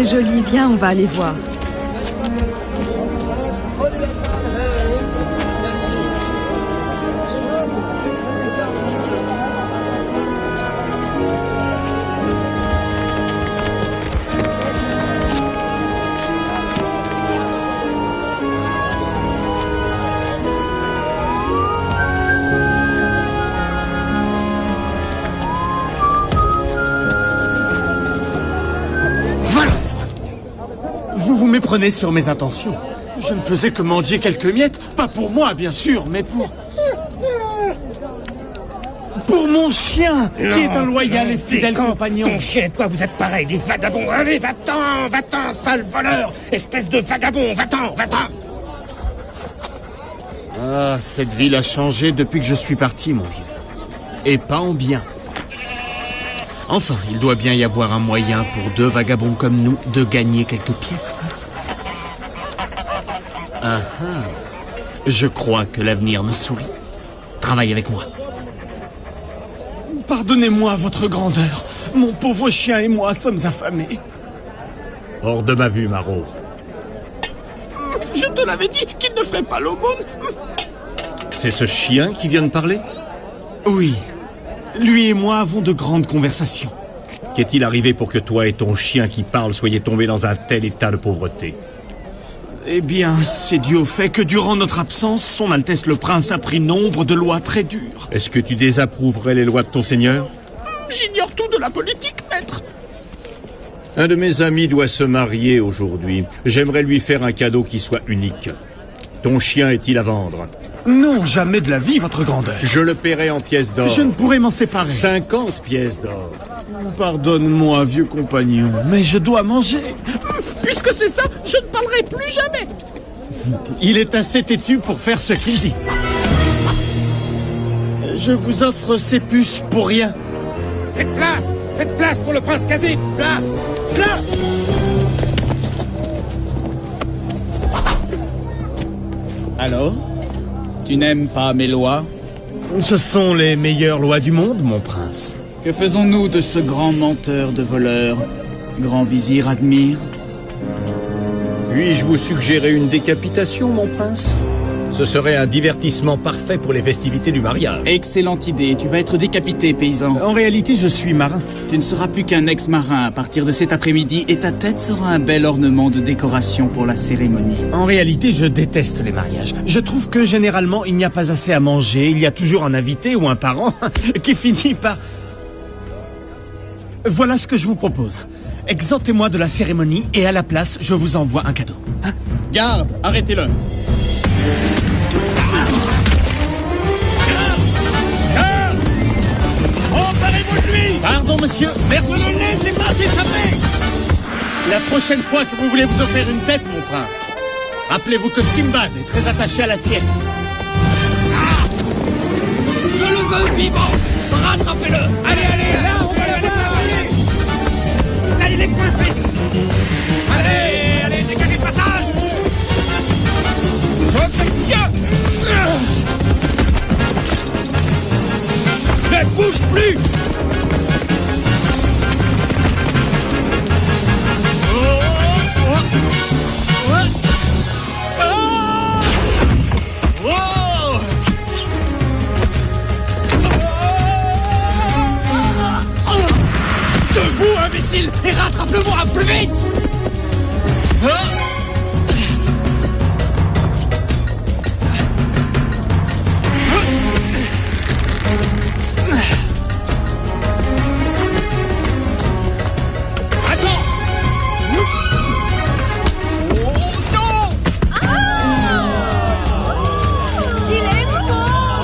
c'est joli. Viens, on va aller voir. Vous méprenez sur mes intentions. Je ne faisais que mendier quelques miettes, pas pour moi bien sûr, mais pour mon chien, qui est un loyal et fidèle compagnon. Ton chien et toi, vous êtes pareils, des vagabonds. Allez, va-t'en, sale voleur, espèce de vagabond, va-t'en. Ah, cette ville a changé depuis que je suis parti, mon vieux. Et pas en bien. Enfin, il doit bien y avoir un moyen pour deux vagabonds comme nous de gagner quelques pièces. Ah ah. Je crois que l'avenir me sourit. Travaille avec moi. Pardonnez-moi, votre grandeur. Mon pauvre chien et moi sommes affamés. Hors de ma vue, Marot. Je te l'avais dit qu'il ne ferait pas l'aumône. C'est ce chien qui vient de parler? Oui. Lui et moi avons de grandes conversations. Qu'est-il arrivé pour que toi et ton chien qui parle soyez tombés dans un tel état de pauvreté? Eh bien, c'est dû au fait que durant notre absence, son Altesse le Prince a pris nombre de lois très dures. Est-ce que tu désapprouverais les lois de ton seigneur? J'ignore tout de la politique, maître. Un de mes amis doit se marier aujourd'hui. J'aimerais lui faire un cadeau qui soit unique. Ton chien est-il à vendre? Non, jamais de la vie, votre grandeur. Je le paierai en pièces d'or. Je ne pourrais m'en séparer. 50 pièces d'or. Pardonne-moi, vieux compagnon, mais je dois manger. Puisque c'est ça, je ne parlerai plus jamais. Il est assez têtu pour faire ce qu'il dit. Je vous offre ces puces pour rien. Faites place pour le prince Kazib. Place. Alors? Tu n'aimes pas mes lois? Ce sont les meilleures lois du monde, mon prince. Que faisons-nous de ce grand menteur de voleur? Grand vizir admire. Puis-je vous suggérer une décapitation, mon prince? Ce serait un divertissement parfait pour les festivités du mariage. Excellente idée, tu vas être décapité, paysan. En réalité, je suis marin. Tu ne seras plus qu'un ex-marin à partir de cet après-midi et ta tête sera un bel ornement de décoration pour la cérémonie. En réalité, je déteste les mariages. Je trouve que généralement, il n'y a pas assez à manger. Il y a toujours un invité ou un parent qui finit par... Voilà ce que je vous propose. Exemptez-moi de la cérémonie et à la place, je vous envoie un cadeau. Hein? Garde, arrêtez-le. Emparez-vous de lui! Pardon, monsieur. Merci. Ne le laissez pas s'échapper. La prochaine fois que vous voulez vous offrir une tête, mon prince, rappelez-vous que Simbad est très attaché à la sienne. Je le veux vivant. Rattrapez-le. Allez, là, on va le voir. Là, il est coincé. Allez, dégagez le passage. Ne bouge plus. Debout, imbécile, et rattrape-le-moi plus vite.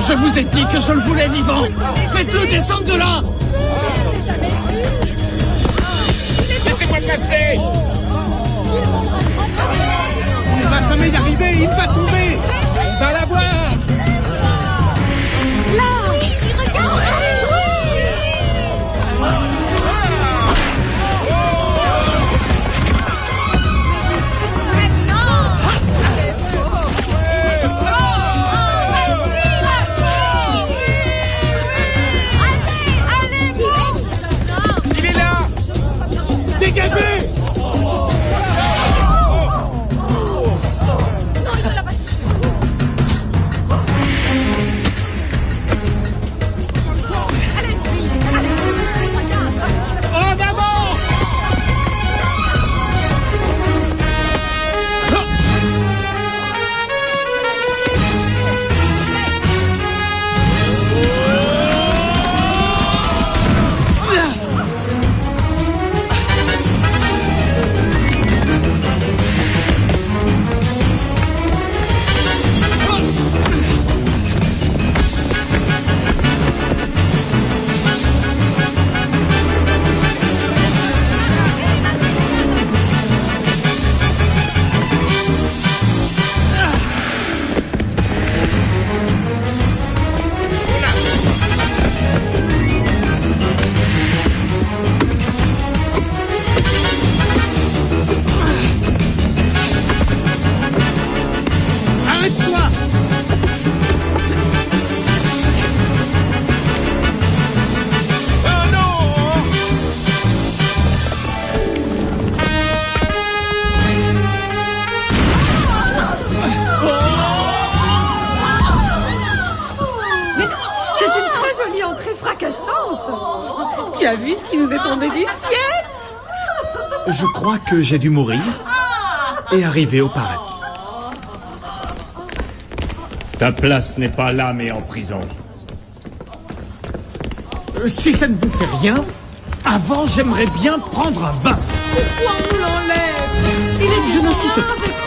Je vous ai dit que je le voulais vivant. Faites-le descendre de là. Laissez-moi le passer. Il va jamais y arriver, il va tomber. On va la voir. Là, regarde. Il est là. Dégagez. Tu as vu ce qui nous est tombé du ciel? Je crois que j'ai dû mourir et arriver au paradis. Ta place n'est pas là, mais en prison. Si ça ne vous fait rien, avant j'aimerais bien prendre un bain. Pourquoi on nous l'enlève? Il est Je n'insiste pas. avec nous.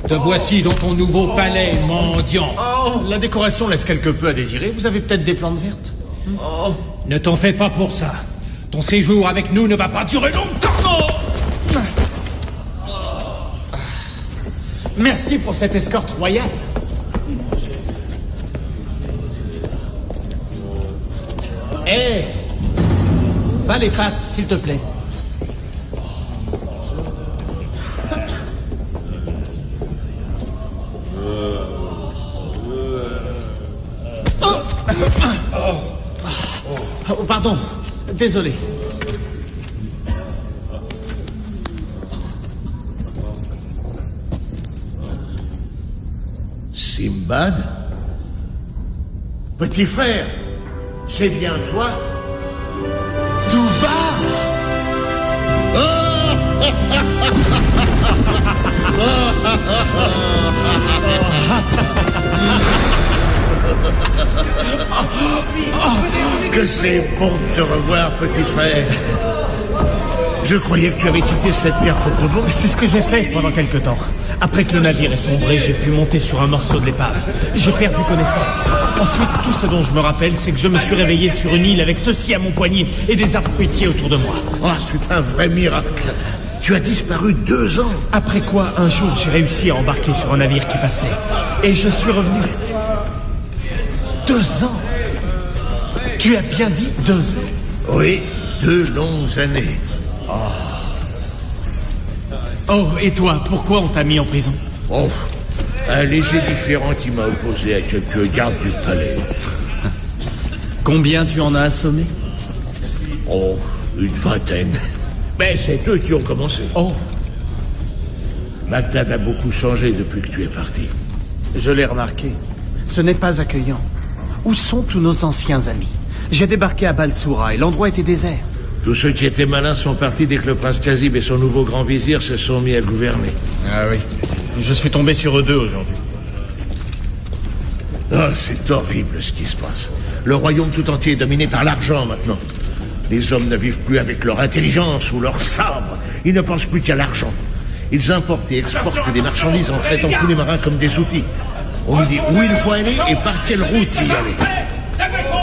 Te voici dans ton nouveau palais, mendiant. Oh, la décoration laisse quelque peu à désirer. Vous avez peut-être des plantes vertes? Ne t'en fais pas pour ça. Ton séjour avec nous ne va pas durer longtemps. Merci pour cette escorte royale. Hé, pas les pattes, s'il te plaît. Oh, pardon, désolé. Simbad? Petit frère, c'est bien toi? Touba! Que c'est bon de te revoir, petit frère. Je croyais que tu avais quitté cette terre pour de bon. C'est ce que j'ai fait pendant quelque temps. Après que le navire est sombré, j'ai pu monter sur un morceau de l'épave. J'ai perdu connaissance. Ensuite, tout ce dont je me rappelle, c'est que je me suis réveillé sur une île avec ceci à mon poignet et des arbres fruitiers autour de moi. Oh, c'est un vrai miracle. Tu as disparu 2 ans. Après quoi, un jour, j'ai réussi à embarquer sur un navire qui passait. Et je suis revenu. 2 ans? Tu as bien dit 2 ans? Oui, 2 longues années. Oh, et toi, pourquoi on t'a mis en prison? Oh, un léger différend qui m'a opposé à quelques gardes du palais. Combien tu en as assommé? Oh, une vingtaine. Mais c'est eux qui ont commencé. Oh, Bagdad a beaucoup changé depuis que tu es parti. je l'ai remarqué. Ce n'est pas accueillant. Où sont tous nos anciens amis? J'ai débarqué à Balsoura et l'endroit était désert. Tous ceux qui étaient malins sont partis dès que le prince Kazib et son nouveau grand vizir se sont mis à gouverner. Ah oui. Je suis tombé sur eux 2 aujourd'hui. Ah, c'est horrible ce qui se passe. Le royaume tout entier est dominé par l'argent maintenant. Les hommes ne vivent plus avec leur intelligence ou leur sabre. Ils ne pensent plus qu'à l'argent. Ils importent et exportent des marchandises en traitant tous les marins comme des outils. On nous dit où il faut aller et par quelle route y aller.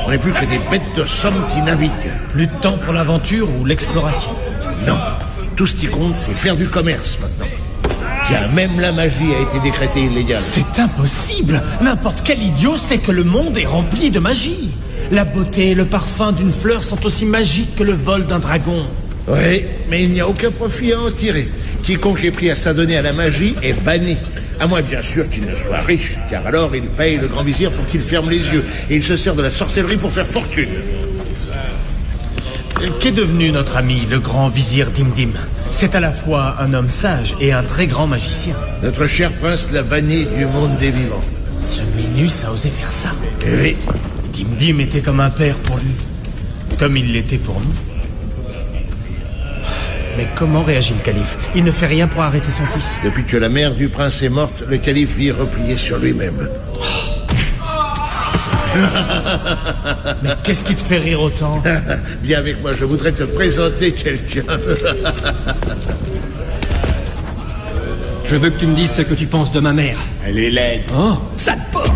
On n'est plus que des bêtes de somme qui naviguent. Plus de temps pour l'aventure ou l'exploration? Non. Tout ce qui compte, c'est faire du commerce maintenant. Tiens, même la magie a été décrétée illégale. C'est impossible. N'importe quel idiot sait que le monde est rempli de magie. La beauté et le parfum d'une fleur sont aussi magiques que le vol d'un dragon. Oui, mais il n'y a aucun profit à en tirer. Quiconque est pris à s'adonner à la magie est banni. À moins bien sûr qu'il ne soit riche, car alors il paye le grand vizir pour qu'il ferme les yeux. Et il se sert de la sorcellerie pour faire fortune. Qu'est devenu notre ami, le grand vizir Dimdim? C'est à la fois un homme sage et un très grand magicien. Notre cher prince l'a banni du monde des vivants. Ce Ménus a osé faire ça. Eh oui. Dimdim était comme un père pour lui. Comme il l'était pour nous. Mais comment réagit le calife? Il ne fait rien pour arrêter son fils. Depuis que la mère du prince est morte, le calife vit replié sur lui-même. Mais qu'est-ce qui te fait rire autant? Viens avec moi, je voudrais te présenter quelqu'un. Je veux que tu me dises ce que tu penses de ma mère. Elle est laide. Oh, Sale porc.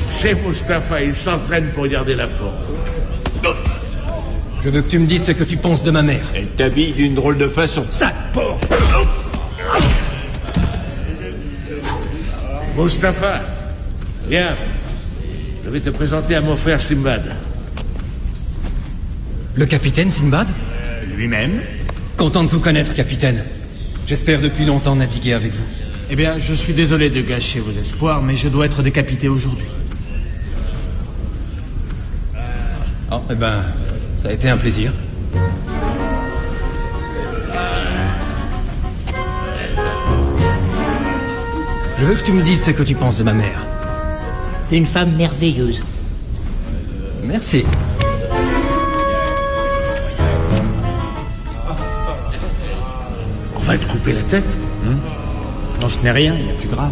C'est Mustapha, il s'entraîne pour garder la forme. je veux que tu me dises ce que tu penses de ma mère. Elle t'habille d'une drôle de façon. Sale porc. Mustapha, viens. Je vais te présenter à mon frère Simbad. Le capitaine Sinbad? Lui-même? Content de vous connaître, capitaine. J'espère depuis longtemps naviguer avec vous. Eh bien, je suis désolé de gâcher vos espoirs, mais je dois être décapité aujourd'hui. Oh, eh ben, ça a été un plaisir. Je veux que tu me dises ce que tu penses de ma mère. Une femme merveilleuse. Merci. On va te couper la tête? Non, ce n'est rien, il y a plus grave.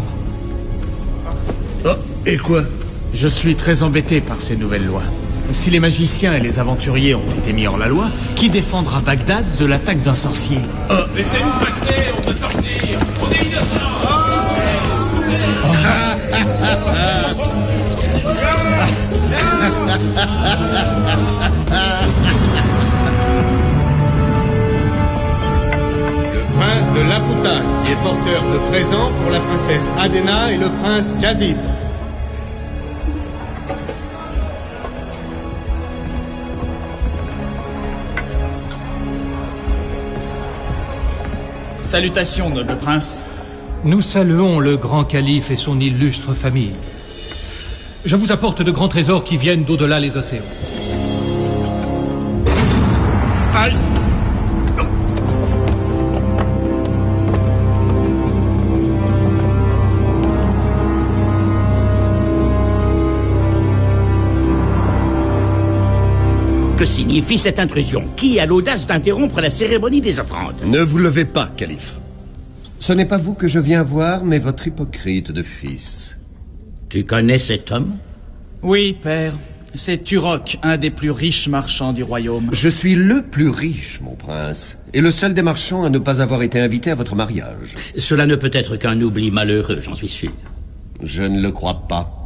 Oh, et quoi? Je suis très embêté par ces nouvelles lois. Si les magiciens et les aventuriers ont été mis hors la loi, qui défendra Bagdad de l'attaque d'un sorcier? Laissez-nous passer, on peut sortir. On est innocents. Le prince de Laputa, qui est porteur de présents pour la princesse Adena et le prince Kazib. Salutations, noble prince. Nous saluons le grand calife et son illustre famille. Je vous apporte de grands trésors qui viennent d'au-delà les océans. Aïe! Que signifie cette intrusion? Qui a l'audace d'interrompre la cérémonie des offrandes? Ne vous levez pas, calife. Ce n'est pas vous que je viens voir, mais votre hypocrite de fils. Tu connais cet homme? Oui, père. C'est Turok, un des plus riches marchands du royaume. Je suis le plus riche, mon prince, et le seul des marchands à ne pas avoir été invité à votre mariage. Cela ne peut être qu'un oubli malheureux, j'en suis sûr. Je ne le crois pas.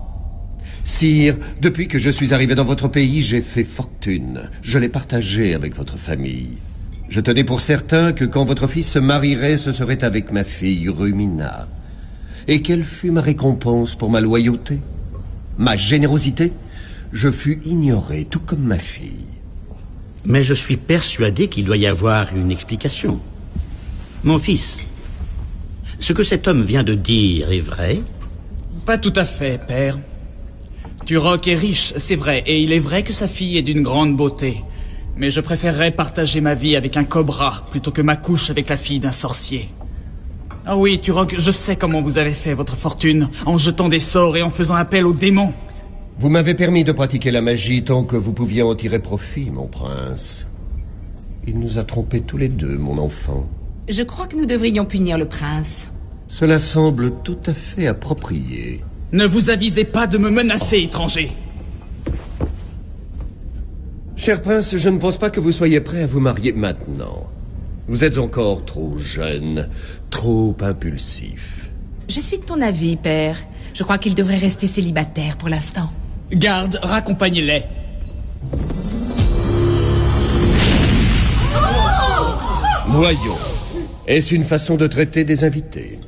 Sire, depuis que je suis arrivé dans votre pays, j'ai fait fortune. Je l'ai partagée avec votre famille. Je tenais pour certain que quand votre fils se marierait, ce serait avec ma fille Rumina. Et quelle fut ma récompense pour ma loyauté? Ma générosité? Je fus ignoré, tout comme ma fille. Mais je suis persuadé qu'il doit y avoir une explication. Mon fils, ce que cet homme vient de dire est vrai? Pas tout à fait, père. Turok est riche, c'est vrai, et il est vrai que sa fille est d'une grande beauté. Mais je préférerais partager ma vie avec un cobra plutôt que ma couche avec la fille d'un sorcier. Ah oui, Turok, je sais comment vous avez fait votre fortune, en jetant des sorts et en faisant appel aux démons. Vous m'avez permis de pratiquer la magie tant que vous pouviez en tirer profit, mon prince. Il nous a trompés tous les deux, mon enfant. Je crois que nous devrions punir le prince. Cela semble tout à fait approprié. Ne vous avisez pas de me menacer, étranger. Cher prince, je ne pense pas que vous soyez prêt à vous marier maintenant. Vous êtes encore trop jeune, trop impulsif. Je suis de ton avis, père. Je crois qu'il devrait rester célibataire pour l'instant. Garde, raccompagnez-les. Voyons. Est-ce une façon de traiter des invités?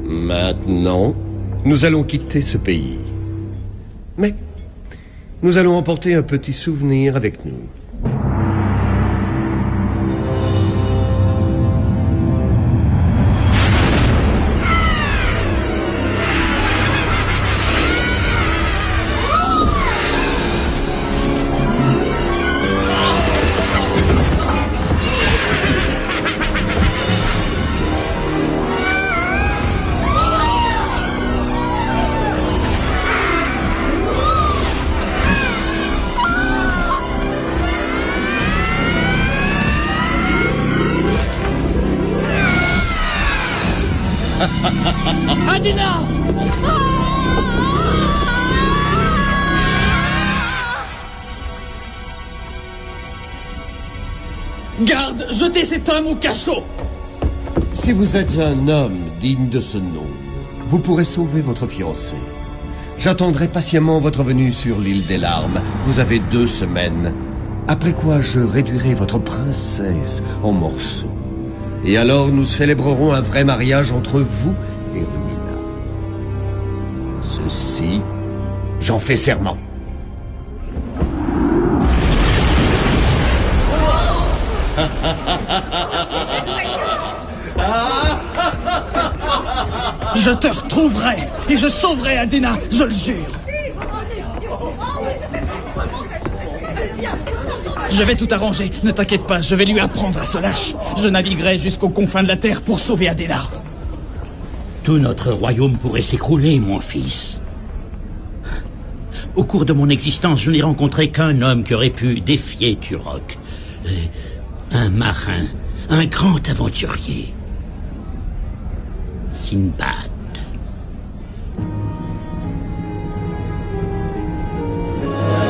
Maintenant, nous allons quitter ce pays. Mais nous allons emporter un petit souvenir avec nous. Adhéna! Garde, jetez cet homme au cachot! Si vous êtes un homme digne de ce nom, vous pourrez sauver votre fiancée. J'attendrai patiemment votre venue sur l'île des larmes. Vous avez 2 semaines. Après quoi, je réduirai votre princesse en morceaux. Et alors, nous célébrerons un vrai mariage entre vous et Rumina. Ceci, j'en fais serment. Je te retrouverai et je sauverai Adhéna, je le jure. Je vais tout arranger, ne t'inquiète pas, je vais lui apprendre à se lâcher. Je naviguerai jusqu'aux confins de la terre pour sauver Adhéna. Tout notre royaume pourrait s'écrouler, mon fils. Au cours de mon existence, je n'ai rencontré qu'un homme qui aurait pu défier Turok. Un marin, un grand aventurier. Sinbad.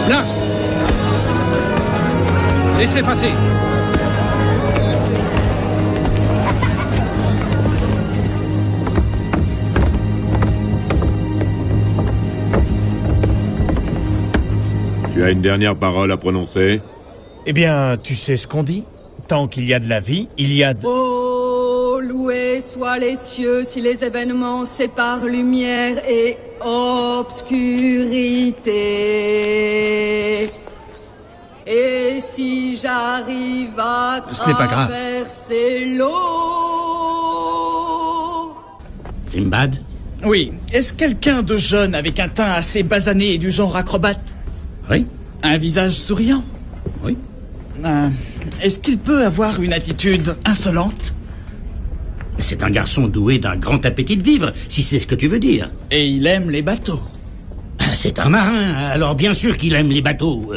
Place! Laissez passer. Tu as une dernière parole à prononcer? Eh bien, tu sais ce qu'on dit. Tant qu'il y a de la vie, il y a de... Oh, loués soient les cieux si les événements séparent lumière et obscurité. Et si j'arrive à Ce n'est pas grave. traverser l'eau... Sinbad? Oui, est-ce quelqu'un de jeune avec un teint assez basané et du genre acrobate? Oui. Un visage souriant? Oui. Est-ce qu'il peut avoir une attitude insolente? C'est un garçon doué d'un grand appétit de vivre, si c'est ce que tu veux dire. Et il aime les bateaux. C'est un marin, alors bien sûr qu'il aime les bateaux.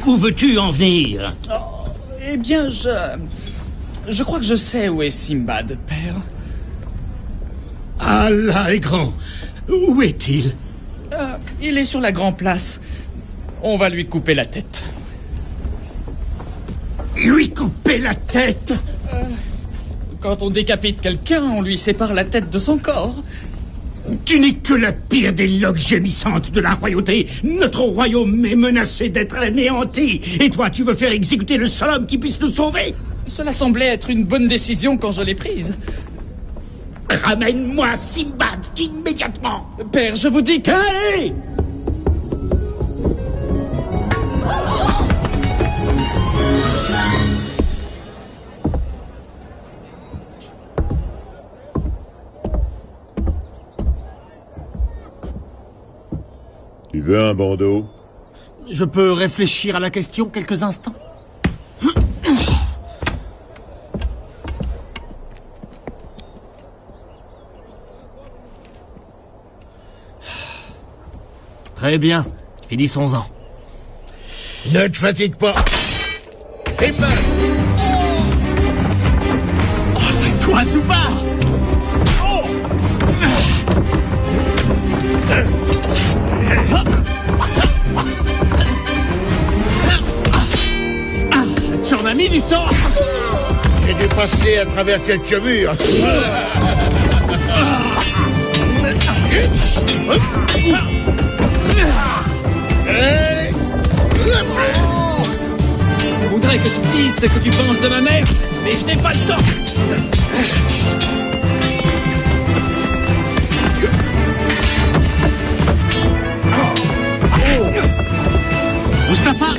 Où veux-tu en venir? Oh, eh bien, je crois que je sais où est Sinbad, père. Ah, là est grand. Où est-il? Il est sur la grande place. On va lui couper la tête. Lui couper la tête? Quand on décapite quelqu'un, on lui sépare la tête de son corps. Tu n'es que la pire des loques gémissantes de la royauté. Notre royaume est menacé d'être anéanti. Et toi, tu veux faire exécuter le seul homme qui puisse nous sauver? Cela semblait être une bonne décision quand je l'ai prise. Ramène-moi Sinbad immédiatement. Père, je vous dis que... Allez! Tu veux un bandeau? Je peux réfléchir à la question quelques instants? Très bien, finissons-en. Ne te fatigue pas. C'est mal. Oh, c'est toi tout bas. Oh. Tu en as mis du temps. J'ai dû passer à travers quelques murs. Je voudrais que tu dises ce que tu penses de ma mère, mais je n'ai pas le temps. Mustapha!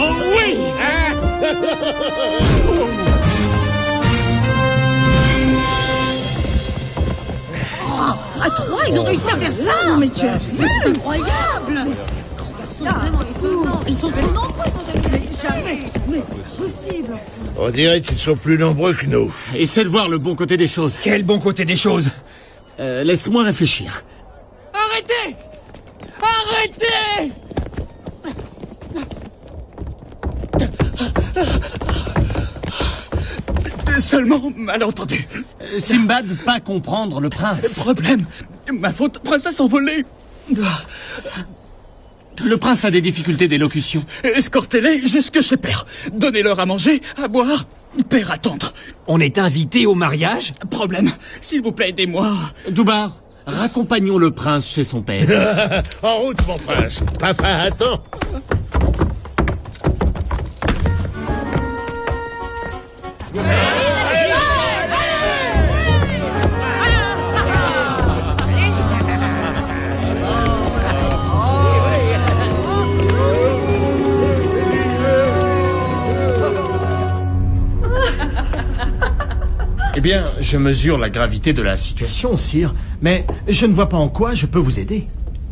Oh oui! À 3, ils ont réussi à faire ça. Non, mais tu as vu, c'est incroyable. Ils sont trop nombreux. Mais jamais possible. On dirait qu'ils sont plus nombreux que nous. Essaie de voir le bon côté des choses. Quel bon côté des choses? Laisse-moi réfléchir. Arrêtez! Arrêtez! Seulement malentendu. Simbad, pas comprendre le prince. Problème. Ma faute, princesse envolée. Le prince a des difficultés d'élocution. Escortez-les jusque chez Père. Donnez-leur à manger, à boire. Père, attendre. On est invité au mariage? Problème. S'il vous plaît, aidez-moi. Doubar, raccompagnons le prince chez son père. En route, mon prince. Papa attend. Eh bien, je mesure la gravité de la situation, sire, mais je ne vois pas en quoi je peux vous aider.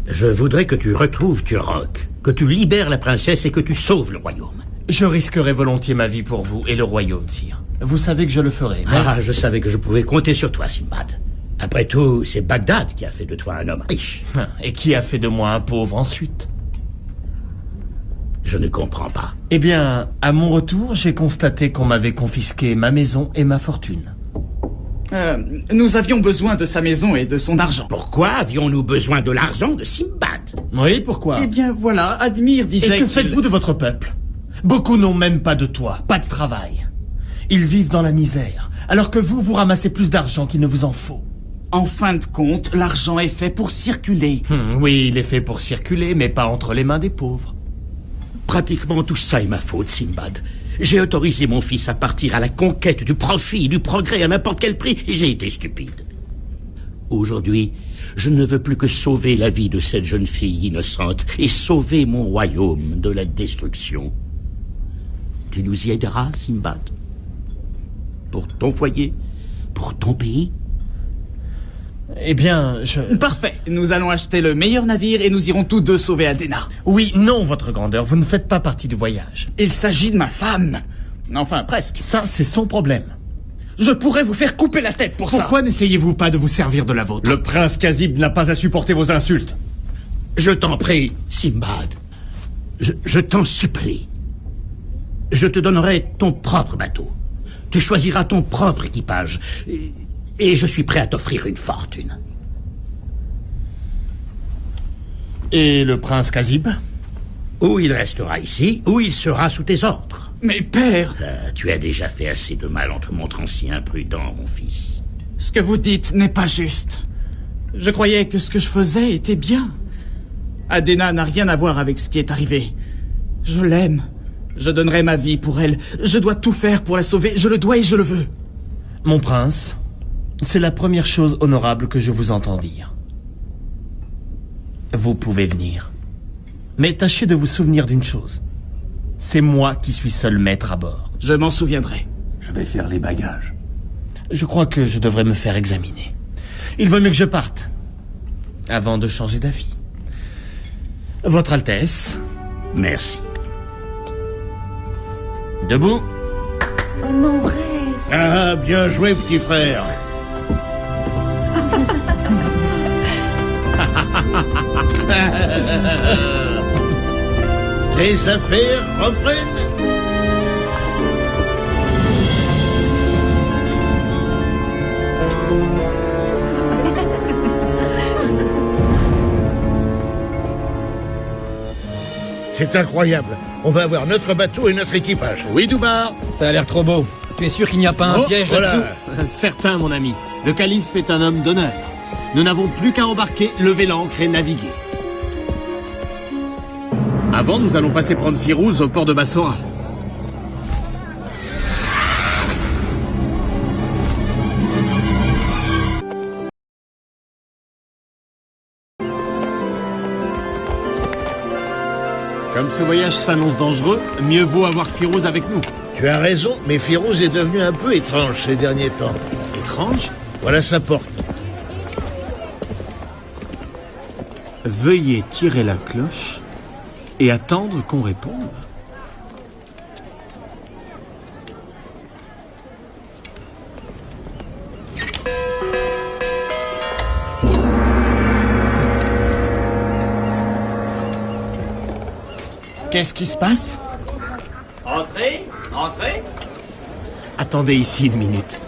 Je voudrais que tu retrouves Turok, que tu libères la princesse et que tu sauves le royaume. Je risquerai volontiers ma vie pour vous et le royaume, sire. Vous savez que je le ferai, mais... Ah, je savais que je pouvais compter sur toi, Simbad. Après tout, c'est Bagdad qui a fait de toi un homme riche. Et qui a fait de moi un pauvre ensuite? Je ne comprends pas. Eh bien, à mon retour, j'ai constaté qu'on m'avait confisqué ma maison et ma fortune. Nous avions besoin de sa maison et de son argent. Pourquoi avions-nous besoin de l'argent de Simbad? Oui, pourquoi? Eh bien, voilà, Admire disait... Et que faites-vous de votre peuple? Beaucoup n'ont même pas de toit, pas de travail. Ils vivent dans la misère, alors que vous ramassez plus d'argent qu'il ne vous en faut. En fin de compte, l'argent est fait pour circuler. Oui, il est fait pour circuler, mais pas entre les mains des pauvres. Pratiquement tout ça est ma faute, Simbad. J'ai autorisé mon fils à partir à la conquête du profit, du progrès à n'importe quel prix. J'ai été stupide. Aujourd'hui, je ne veux plus que sauver la vie de cette jeune fille innocente et sauver mon royaume de la destruction. Tu nous y aideras, Simbad? Pour ton foyer? Pour ton pays? Eh bien, Parfait. Nous allons acheter le meilleur navire et nous irons tous deux sauver Adena. Oui, non, votre grandeur, vous ne faites pas partie du voyage. Il s'agit de ma femme. Enfin, presque. Ça, c'est son problème. Je pourrais vous faire couper la tête pour ça. Pourquoi n'essayez-vous pas de vous servir de la vôtre? Le prince Kazib n'a pas à supporter vos insultes. Je t'en prie, Simbad. Je t'en supplie. Je te donnerai ton propre bateau. Tu choisiras ton propre équipage. Et je suis prêt à t'offrir une fortune. Et le prince Kazib? Ou il restera ici, ou il sera sous tes ordres. Mais père... Tu as déjà fait assez de mal en te montrant si imprudent, mon fils. Ce que vous dites n'est pas juste. Je croyais que ce que je faisais était bien. Adena n'a rien à voir avec ce qui est arrivé. Je l'aime. Je donnerai ma vie pour elle. Je dois tout faire pour la sauver. Je le dois et je le veux. Mon prince, c'est la première chose honorable que je vous entends dire. Vous pouvez venir. Mais tâchez de vous souvenir d'une chose. C'est moi qui suis seul maître à bord. Je m'en souviendrai. Je vais faire les bagages. Je crois que je devrais me faire examiner. Il vaut mieux que je parte, avant de changer d'avis. Votre Altesse. Merci. Debout. Oh non, reste. Ah, bien joué, petit frère. Les affaires reprennent. C'est incroyable. On va avoir notre bateau et notre équipage. Oui, Doubar. Ça a l'air trop beau. Tu es sûr qu'il n'y a pas un piège là-dessous? Certain, mon ami. Le calife est un homme d'honneur. Nous n'avons plus qu'à embarquer, lever l'ancre et naviguer. Avant, nous allons passer prendre Firouz au port de Bassora. Comme ce voyage s'annonce dangereux, mieux vaut avoir Firouz avec nous. Tu as raison, mais Firouz est devenu un peu étrange ces derniers temps. Étrange? Voilà sa porte. Veuillez tirer la cloche et attendre qu'on réponde. Qu'est-ce qui se passe? Entrez, entrez. Attendez ici une minute.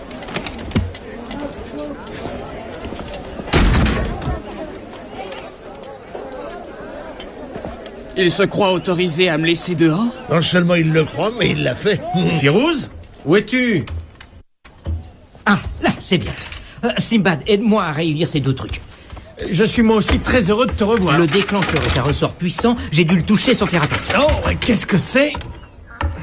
Il se croit autorisé à me laisser dehors? Non seulement il le croit, mais il l'a fait. Firouz, où es-tu? Ah, là, c'est bien. Simbad, aide-moi à réunir ces deux trucs. Je suis moi aussi très heureux de te revoir. Le déclencheur est un ressort puissant, j'ai dû le toucher sans faire attention. Oh, qu'est-ce que c'est?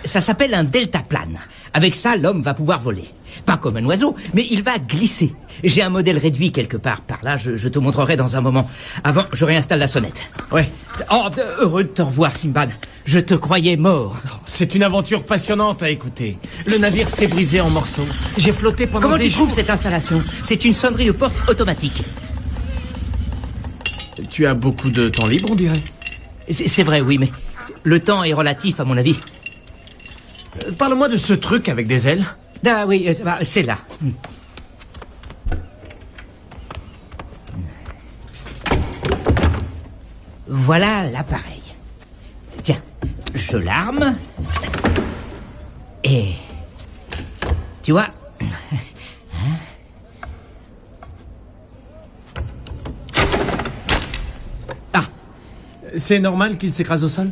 Ça s'appelle un deltaplane. Avec ça, l'homme va pouvoir voler. Pas comme un oiseau, mais il va glisser. J'ai un modèle réduit quelque part par là, je te montrerai dans un moment. Avant, je réinstalle la sonnette. Ouais. Oh, heureux de te revoir, Simbad. Je te croyais mort. C'est une aventure passionnante à écouter. Le navire s'est brisé en morceaux. J'ai flotté pendant Comment des jours. tu trouves cette installation? C'est une sonnerie de porte automatique. Tu as beaucoup de temps libre, on dirait. C'est vrai, oui, mais le temps est relatif, à mon avis. Parle-moi de ce truc avec des ailes. Ah oui, c'est là. Voilà l'appareil. Tiens, je l'arme. Et... tu vois... C'est normal qu'il s'écrase au sol?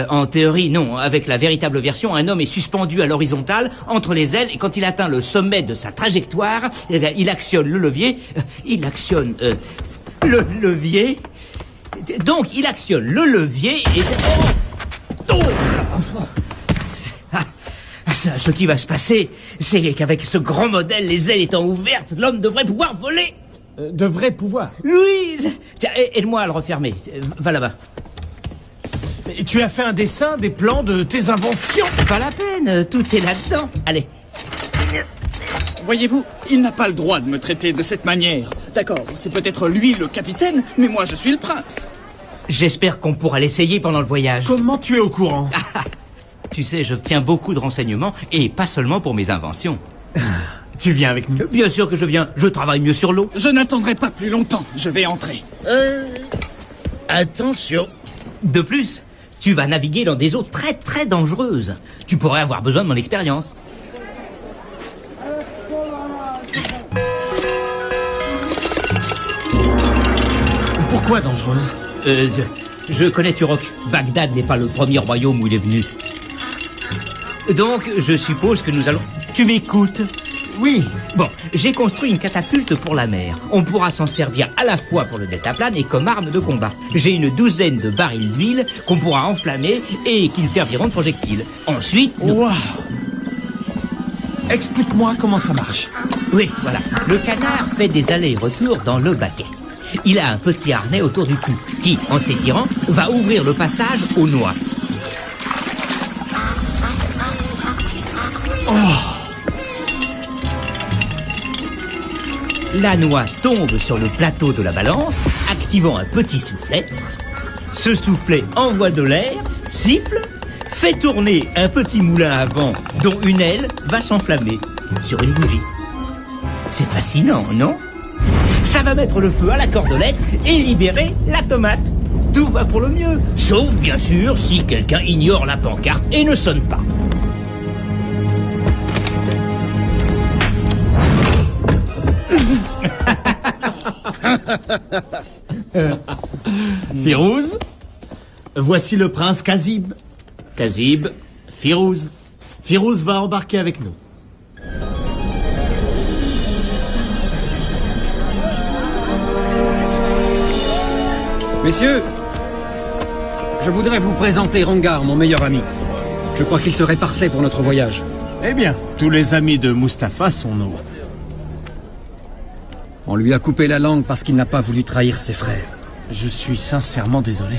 En théorie, non. Avec la véritable version, un homme est suspendu à l'horizontale, entre les ailes, et quand il atteint le sommet de sa trajectoire, il actionne le levier... il actionne... le levier... Donc, il actionne le levier et... Ce qui va se passer, c'est qu'avec ce grand modèle, les ailes étant ouvertes, l'homme devrait pouvoir voler. Devrait pouvoir? Oui. Tiens, aide-moi à le refermer. Va là-bas. Et tu as fait un dessin, des plans de tes inventions? Pas la peine, tout est là-dedans. Allez. Voyez-vous, il n'a pas le droit de me traiter de cette manière. D'accord, c'est peut-être lui le capitaine, mais moi je suis le prince. J'espère qu'on pourra l'essayer pendant le voyage. Comment tu es au courant? Tu sais, j'obtiens beaucoup de renseignements, et pas seulement pour mes inventions. Tu viens avec nous? Bien sûr que je viens. Je travaille mieux sur l'eau. Je n'attendrai pas plus longtemps. Je vais entrer. Attention. De plus, tu vas naviguer dans des eaux très très dangereuses. Tu pourrais avoir besoin de mon expérience. Pourquoi dangereuse? Je connais Turok. Bagdad n'est pas le premier royaume où il est venu. Donc, je suppose que nous allons... Tu m'écoutes? Oui. Bon, j'ai construit une catapulte pour la mer. On pourra s'en servir à la fois pour le deltaplane et comme arme de combat. J'ai une douzaine de barils d'huile qu'on pourra enflammer et qui serviront de projectiles. Ensuite... Waouh! Explique-moi comment ça marche. Oui, voilà. Le canard fait des allers-retours dans le baquet. Il a un petit harnais autour du cou qui, en s'étirant, va ouvrir le passage aux noix. Oh! La noix tombe sur le plateau de la balance, activant un petit soufflet. Ce soufflet envoie de l'air, siffle, fait tourner un petit moulin à vent dont une aile va s'enflammer sur une bougie. C'est fascinant, non? Ça va mettre le feu à la cordelette et libérer la tomate. Tout va pour le mieux, sauf bien sûr si quelqu'un ignore la pancarte et ne sonne pas. Firouz, voici le prince Kazib. Kazib, Firouz. Firouz va embarquer avec nous. Messieurs, je voudrais vous présenter Rangar, mon meilleur ami. Je crois qu'il serait parfait pour notre voyage. Eh bien, tous les amis de Mustapha sont nos. On lui a coupé la langue parce qu'il n'a pas voulu trahir ses frères. Je suis sincèrement désolé.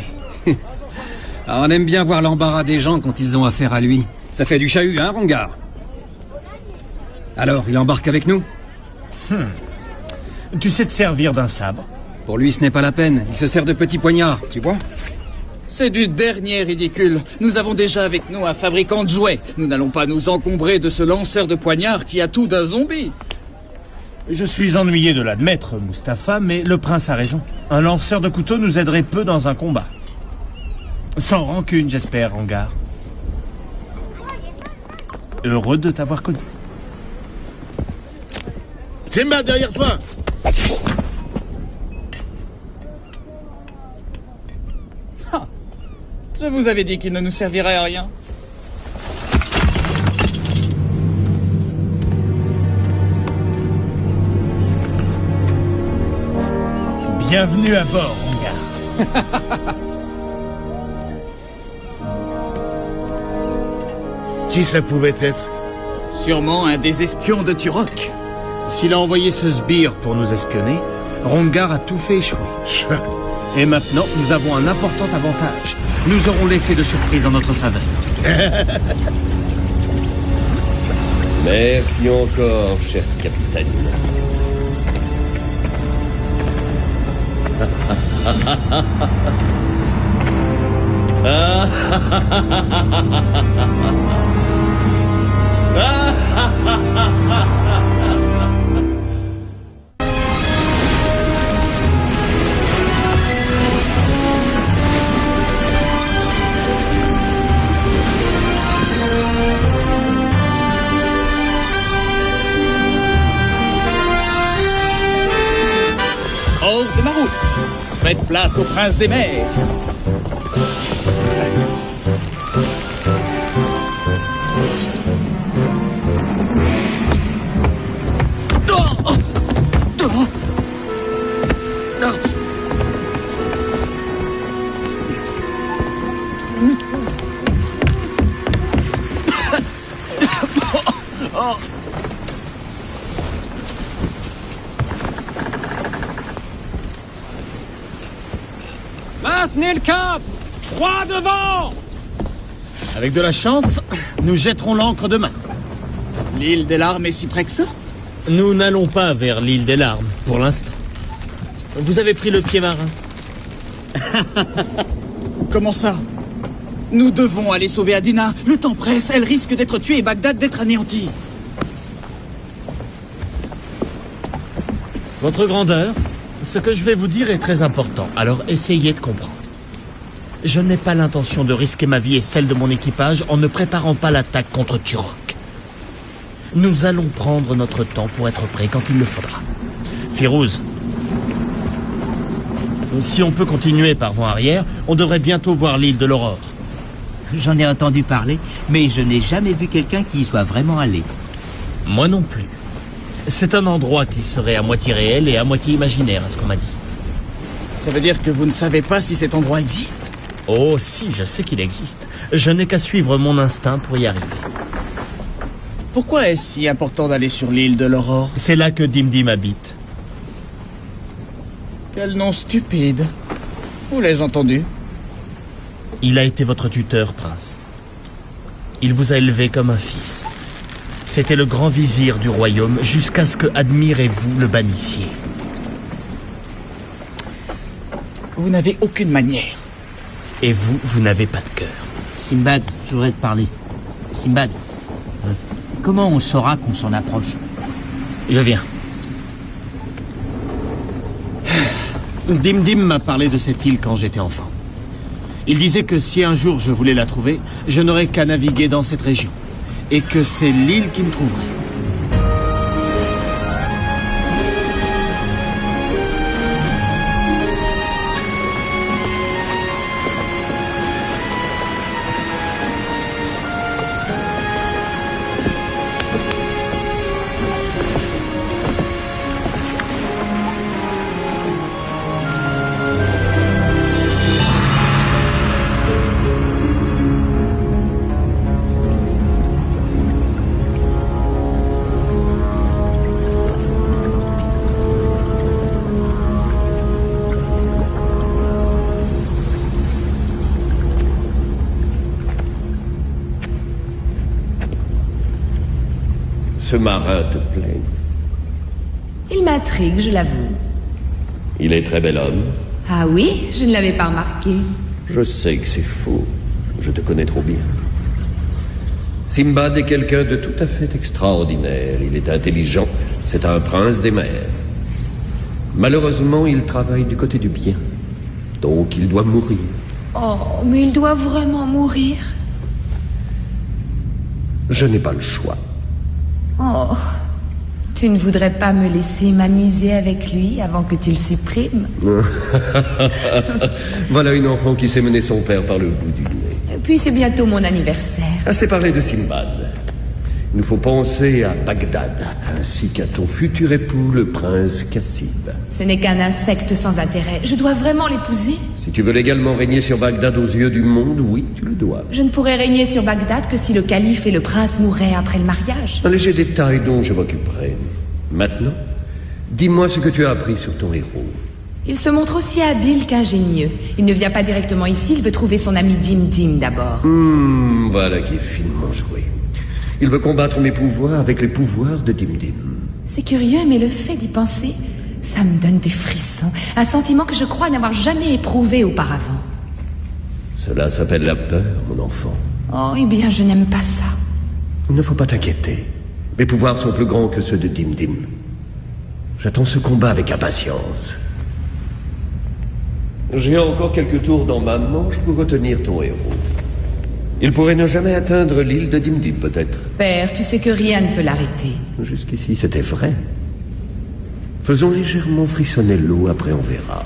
On aime bien voir l'embarras des gens quand ils ont affaire à lui. Ça fait du chahut, hein, Rangar? Alors, il embarque avec nous? Tu sais te servir d'un sabre? Pour lui, ce n'est pas la peine. Il se sert de petits poignards, tu vois? C'est du dernier ridicule. Nous avons déjà avec nous un fabricant de jouets. Nous n'allons pas nous encombrer de ce lanceur de poignards qui a tout d'un zombie. Je suis ennuyé de l'admettre, Mustapha, mais le prince a raison. Un lanceur de couteau nous aiderait peu dans un combat. Sans rancune, j'espère, Rengar. Heureux de t'avoir connu. Simba, derrière toi! Ah, je vous avais dit qu'il ne nous servirait à rien. Bienvenue à bord, Rengar. Qui ça pouvait être? Sûrement un des espions de Turok. S'il a envoyé ce sbire pour nous espionner, Rongar a tout fait échouer. Et maintenant, nous avons un important avantage. Nous aurons l'effet de surprise en notre faveur. Merci encore, cher capitaine. Hors de ma route. Faites place au prince des mers. Maintenez le cap! 3 devant! Avec de la chance, nous jetterons l'ancre demain. L'île des larmes est si près que ça? Nous n'allons pas vers l'île des larmes, pour l'instant. Vous avez pris le pied marin. Comment ça? Nous devons aller sauver Adena. Le temps presse, elle risque d'être tuée et Bagdad d'être anéantie. Votre grandeur, ce que je vais vous dire est très important, alors essayez de comprendre. Je n'ai pas l'intention de risquer ma vie et celle de mon équipage en ne préparant pas l'attaque contre Turok. Nous allons prendre notre temps pour être prêts quand il le faudra. Firouz, si on peut continuer par vent arrière, on devrait bientôt voir l'île de l'Aurore. J'en ai entendu parler, mais je n'ai jamais vu quelqu'un qui y soit vraiment allé. Moi non plus. C'est un endroit qui serait à moitié réel et à moitié imaginaire, à ce qu'on m'a dit. Ça veut dire que vous ne savez pas si cet endroit existe? Oh si, je sais qu'il existe. Je n'ai qu'à suivre mon instinct pour y arriver. Pourquoi est-ce si important d'aller sur l'île de l'Aurore? C'est là que Dimdim habite. Quel nom stupide. Où l'ai-je entendu? Il a été votre tuteur, prince. Il vous a élevé comme un fils. C'était le grand vizir du royaume jusqu'à ce que Admir et vous le bannissiez. Vous n'avez aucune manière. Et vous, vous n'avez pas de cœur. Simbad, je voudrais te parler. Simbad, comment on saura qu'on s'en approche? Je viens. Dimdim m'a parlé de cette île quand j'étais enfant. Il disait que si un jour je voulais la trouver, je n'aurais qu'à naviguer dans cette région. Et que c'est l'île qui me trouverait. Ce marin te plaît? Il m'intrigue, je l'avoue. Il est très bel homme. Ah oui, je ne l'avais pas remarqué. Je sais que c'est faux. Je te connais trop bien. Simbad est quelqu'un de tout à fait extraordinaire. Il est intelligent. C'est un prince des mers. Malheureusement, il travaille du côté du bien. Donc, il doit mourir. Oh, mais il doit vraiment mourir. Je n'ai pas le choix. Oh, tu ne voudrais pas me laisser m'amuser avec lui avant que tu le supprimes? Voilà une enfant qui sait mener son père par le bout du nez. Et puis c'est bientôt mon anniversaire. Assez parlé de Simbad. Il nous faut penser à Bagdad, ainsi qu'à ton futur époux, le prince Cassib. Ce n'est qu'un insecte sans intérêt. Je dois vraiment l'épouser? Si tu veux légalement régner sur Bagdad aux yeux du monde, oui, tu le dois. Je ne pourrais régner sur Bagdad que si le calife et le prince mourraient après le mariage. Un léger détail dont je m'occuperai. Maintenant, dis-moi ce que tu as appris sur ton héros. Il se montre aussi habile qu'ingénieux. Il ne vient pas directement ici, il veut trouver son ami Dim Dim d'abord. Voilà qui est finement joué. Il veut combattre mes pouvoirs avec les pouvoirs de Dim Dim. C'est curieux, mais le fait d'y penser, ça me donne des frissons. Un sentiment que je crois n'avoir jamais éprouvé auparavant. Cela s'appelle la peur, mon enfant. Oh, eh bien, je n'aime pas ça. Il ne faut pas t'inquiéter. Mes pouvoirs sont plus grands que ceux de Dim Dim. J'attends ce combat avec impatience. J'ai encore quelques tours dans ma manche pour retenir ton héros. Il pourrait ne jamais atteindre l'île de Dim Dim, peut-être. Père, tu sais que rien ne peut l'arrêter. Jusqu'ici, c'était vrai. Faisons légèrement frissonner l'eau, après on verra.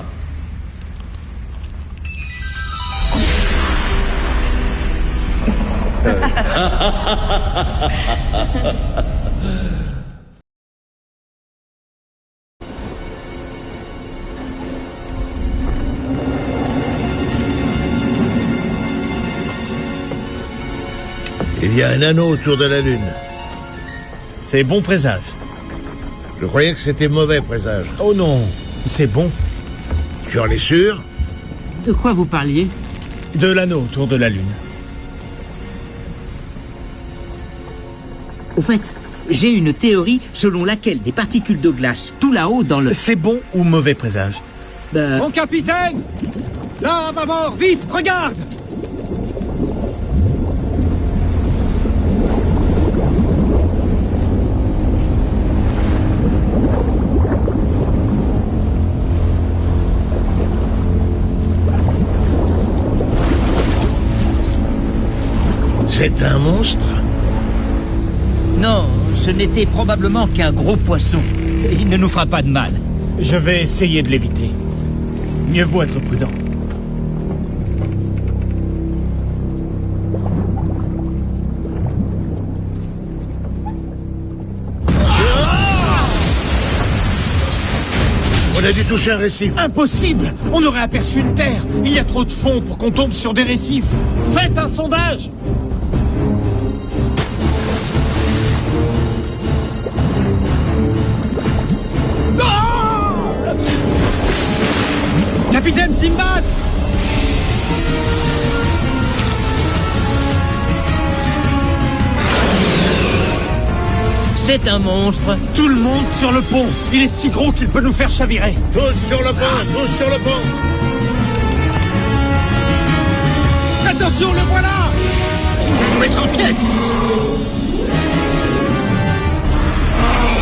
Il y a un anneau autour de la Lune. C'est bon présage. Je croyais que c'était mauvais présage. Oh non, c'est bon. Tu en es sûr? De quoi vous parliez? De l'anneau autour de la Lune. Au fait, j'ai une théorie selon laquelle des particules de glace tout là-haut dans le... C'est bon ou mauvais présage? Mon capitaine! Là, à bâbord, vite, regarde! C'est un monstre? Non, ce n'était probablement qu'un gros poisson. Il ne nous fera pas de mal. Je vais essayer de l'éviter. Mieux vaut être prudent. On a dû toucher un récif. Impossible! On aurait aperçu une terre. Il y a trop de fond pour qu'on tombe sur des récifs. Faites un sondage! Capitaine Simbad! C'est un monstre. Tout le monde sur le pont. Il est si gros qu'il peut nous faire chavirer. Tous sur le pont, tous sur le pont. Attention, le voilà! Il va nous mettre en pièces.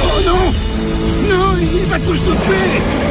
Oh non! Non, il va tous nous tuer!